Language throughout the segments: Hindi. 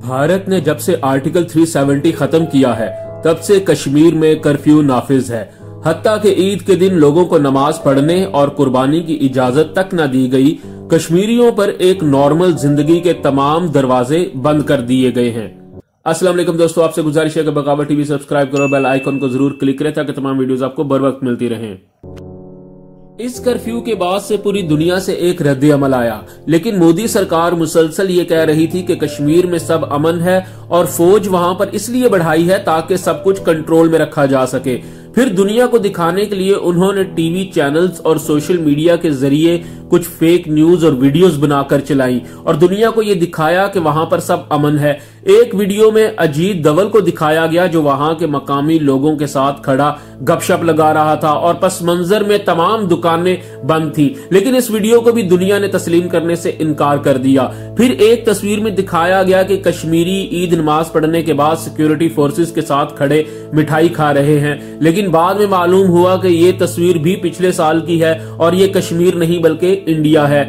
भारत ने जब से आर्टिकल 370 खत्म किया है तब से कश्मीर में कर्फ्यू नाफिज है। हत्ता के ईद के दिन लोगों को नमाज पढ़ने और कुर्बानी की इजाजत तक न दी गई। कश्मीरियों पर एक नॉर्मल जिंदगी के तमाम दरवाजे बंद कर दिए गए हैं। अस्सलाम वालेकुम दोस्तों, आपसे गुजारिश है कि बगावत टीवी सब्सक्राइब करो, बेल आइकन को जरूर क्लिक करें ताकि तमाम वीडियोस आपको बर वक्त मिलती रहें। इस कर्फ्यू के बाद से पूरी दुनिया से एक रद्द अमल आया, लेकिन मोदी सरकार मुसलसल ये कह रही थी कि कश्मीर में सब अमन है और फौज वहां पर इसलिए बढ़ाई है ताकि सब कुछ कंट्रोल में रखा जा सके। फिर दुनिया को दिखाने के लिए उन्होंने टीवी चैनल्स और सोशल मीडिया के जरिए कुछ फेक न्यूज और वीडियोस बनाकर चलाई और दुनिया को ये दिखाया कि वहां पर सब अमन है। एक वीडियो में अजीत दवल को दिखाया गया जो वहां के मकामी लोगों के साथ खड़ा गपशप लगा रहा था और पस मंजर में तमाम दुकानें बंद थी, लेकिन इस वीडियो को भी दुनिया ने तस्लीम करने से इनकार कर दिया। फिर एक तस्वीर में दिखाया गया कि कश्मीरी ईद नमाज पढ़ने के बाद सिक्योरिटी फोर्सेस के साथ खड़े मिठाई खा रहे हैं, लेकिन बाद में मालूम हुआ कि ये तस्वीर भी पिछले साल की है और ये कश्मीर नहीं बल्कि इंडिया है।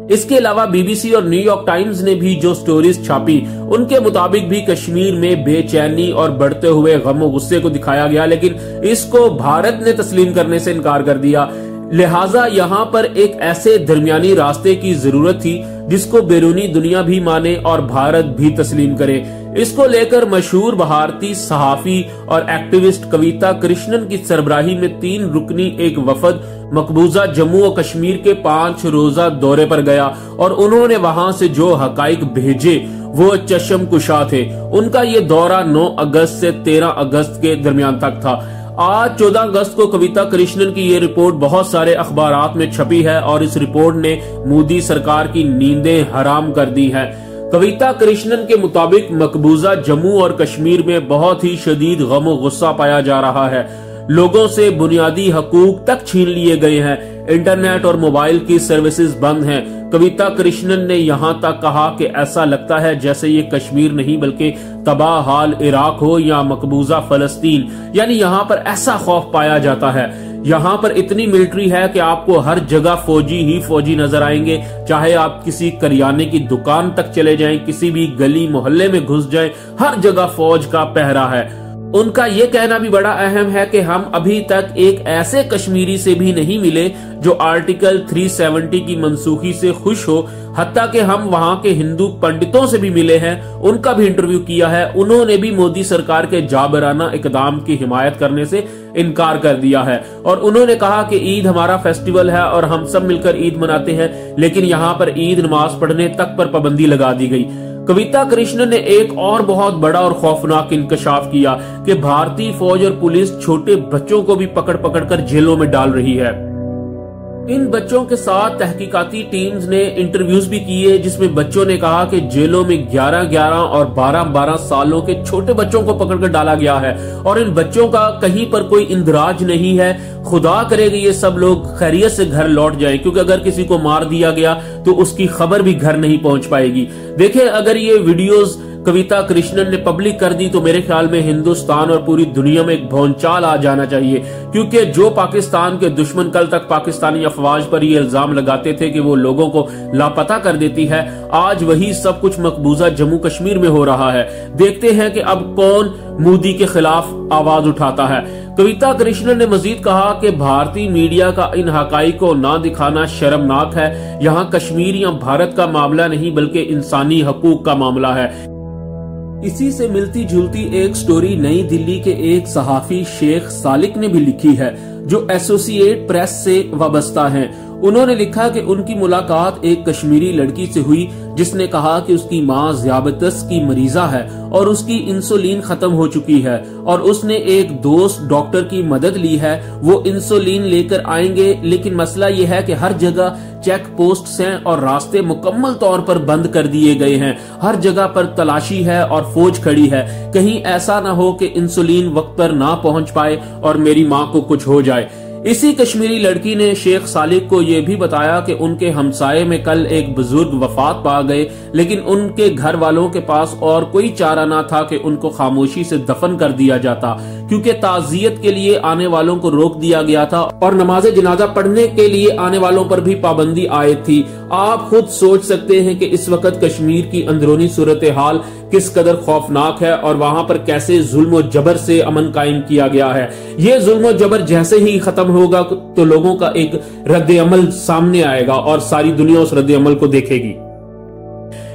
इसके अलावा बीबीसी और न्यूयॉर्क टाइम्स ने भी जो स्टोरीज छापी उनके मुताबिक भी कश्मीर में बेचैनी और बढ़ते हुए गम और गुस्से को दिखाया गया, लेकिन इसको भारत ने तस्लीम करने से इनकार कर दिया। लिहाजा यहाँ पर एक ऐसे दरमियानी रास्ते की जरूरत थी जिसको बैरूनी दुनिया भी माने और भारत भी तस्लीम करे। इसको लेकर मशहूर भारतीय सहाफी और एक्टिविस्ट कविता कृष्णन की सरबराही में 3 रुकनी एक वफद मकबूजा जम्मू और कश्मीर के 5 रोजा दौरे पर गया और उन्होंने वहां से जो हकाइक भेजे वो चश्म कुशा थे। उनका ये दौरा 9 अगस्त से 13 अगस्त के दरमियान तक था। आज 14 अगस्त को कविता कृष्णन की ये रिपोर्ट बहुत सारे अखबारात में छपी है और इस रिपोर्ट ने मोदी सरकार की नींदें हराम कर दी है। कविता कृष्णन के मुताबिक मकबूजा जम्मू और कश्मीर में बहुत ही शदीद गम और गुस्सा पाया जा रहा है। लोगों से बुनियादी हकूक तक छीन लिए गए हैं। इंटरनेट और मोबाइल की सर्विसेज बंद हैं। कविता कृष्णन ने यहां तक कहा कि ऐसा लगता है जैसे ये कश्मीर नहीं बल्कि तबाह हाल इराक हो या मकबूजा फलस्तीन, यानी यहाँ पर ऐसा खौफ पाया जाता है। यहाँ पर इतनी मिलिट्री है कि आपको हर जगह फौजी ही फौजी नजर आएंगे, चाहे आप किसी करियाने की दुकान तक चले जाएं, किसी भी गली मोहल्ले में घुस जाएं, हर जगह फौज का पहरा है। उनका ये कहना भी बड़ा अहम है कि हम अभी तक एक ऐसे कश्मीरी से भी नहीं मिले जो आर्टिकल 370 की मनसूखी से खुश हो। हत्ता कि हम वहां के हिंदू पंडितों से भी मिले हैं, उनका भी इंटरव्यू किया है। उन्होंने भी मोदी सरकार के जाबराना इकदाम की हिमायत करने से इनकार कर दिया है और उन्होंने कहा कि ईद हमारा फेस्टिवल है और हम सब मिलकर ईद मनाते हैं, लेकिन यहाँ पर ईद नमाज पढ़ने तक पर पाबंदी लगा दी गई। कविता कृष्णन ने एक और बहुत बड़ा और खौफनाक इंकशाफ किया कि भारतीय फौज और पुलिस छोटे बच्चों को भी पकड़ पकड़ कर जेलों में डाल रही है। इन बच्चों के साथ तहकीकाती टीम्स ने इंटरव्यूज भी किए जिसमें बच्चों ने कहा कि जेलों में 11-11 और 12-12 सालों के छोटे बच्चों को पकड़कर डाला गया है और इन बच्चों का कहीं पर कोई इंदराज नहीं है। खुदा करेगा ये सब लोग खैरियत से घर लौट जाएं, क्योंकि अगर किसी को मार दिया गया तो उसकी खबर भी घर नहीं पहुंच पाएगी। देखिए, अगर ये वीडियोस कविता कृष्णन ने पब्लिक कर दी तो मेरे ख्याल में हिंदुस्तान और पूरी दुनिया में एक भौंचाल आ जाना चाहिए, क्योंकि जो पाकिस्तान के दुश्मन कल तक पाकिस्तानी अफवाज पर ये इल्जाम लगाते थे कि वो लोगों को लापता कर देती है, आज वही सब कुछ मकबूजा जम्मू कश्मीर में हो रहा है। देखते हैं कि अब कौन मोदी के खिलाफ आवाज उठाता है। कविता कृष्णन ने मजीद कहा कि भारतीय मीडिया का इन हकाइक को ना दिखाना शर्मनाक है। यहाँ कश्मीर या भारत का मामला नहीं बल्कि इंसानी हकूक का मामला है। इसी से मिलती जुलती एक स्टोरी नई दिल्ली के एक सहाफी शेख सालिक ने भी लिखी है जो एसोसिएट प्रेस से वाबस्ता हैं। उन्होंने लिखा कि उनकी मुलाकात एक कश्मीरी लड़की से हुई जिसने कहा कि उसकी मां ज़ियाबतस की मरीजा है और उसकी इंसुलिन खत्म हो चुकी है और उसने एक दोस्त डॉक्टर की मदद ली है। वो इंसुलिन लेकर आएंगे, लेकिन मसला ये है कि हर जगह चेक पोस्ट हैं और रास्ते मुकम्मल तौर पर बंद कर दिए गए हैं। हर जगह पर तलाशी है और फौज खड़ी है। कहीं ऐसा ना हो कि इंसुलिन वक्त पर ना पहुंच पाए और मेरी माँ को कुछ हो जाए। इसी कश्मीरी लड़की ने शेख सालिक को यह भी बताया कि उनके हमसाये में कल एक बुजुर्ग वफात पा गए, लेकिन उनके घर वालों के पास और कोई चारा ना था कि उनको खामोशी से दफन कर दिया जाता, क्योंकि ताजियत के लिए आने वालों को रोक दिया गया था और नमाज जनाजा पढ़ने के लिए आने वालों पर भी पाबंदी आयद थी। आप खुद सोच सकते हैं कि इस वक्त कश्मीर की अंदरूनी सूरत हाल किस कदर खौफनाक है और वहां पर कैसे जुल्म जबर से अमन कायम किया गया है। ये जुल्म जबर जैसे ही खत्म होगा तो लोगों का एक रद्द अमल सामने आएगा और सारी दुनिया उस रद्द अमल को देखेगी।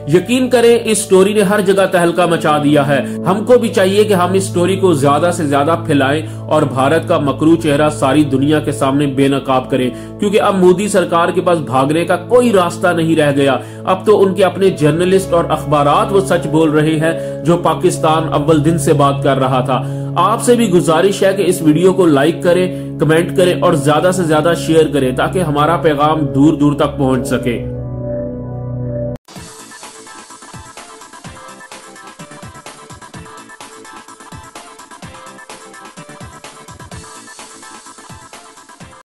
यकीन करें, इस स्टोरी ने हर जगह तहलका मचा दिया है। हमको भी चाहिए कि हम इस स्टोरी को ज्यादा से ज्यादा फैलाएं और भारत का मकरू चेहरा सारी दुनिया के सामने बेनकाब करें, क्योंकि अब मोदी सरकार के पास भागने का कोई रास्ता नहीं रह गया। अब तो उनके अपने जर्नलिस्ट और अखबारात वो सच बोल रहे हैं जो पाकिस्तान अव्वल दिन से बात कर रहा था। आपसे भी गुजारिश है कि इस वीडियो को लाइक करें, कमेंट करें और ज्यादा से ज्यादा शेयर करें ताकि हमारा पैगाम दूर दूर तक पहुंच सके।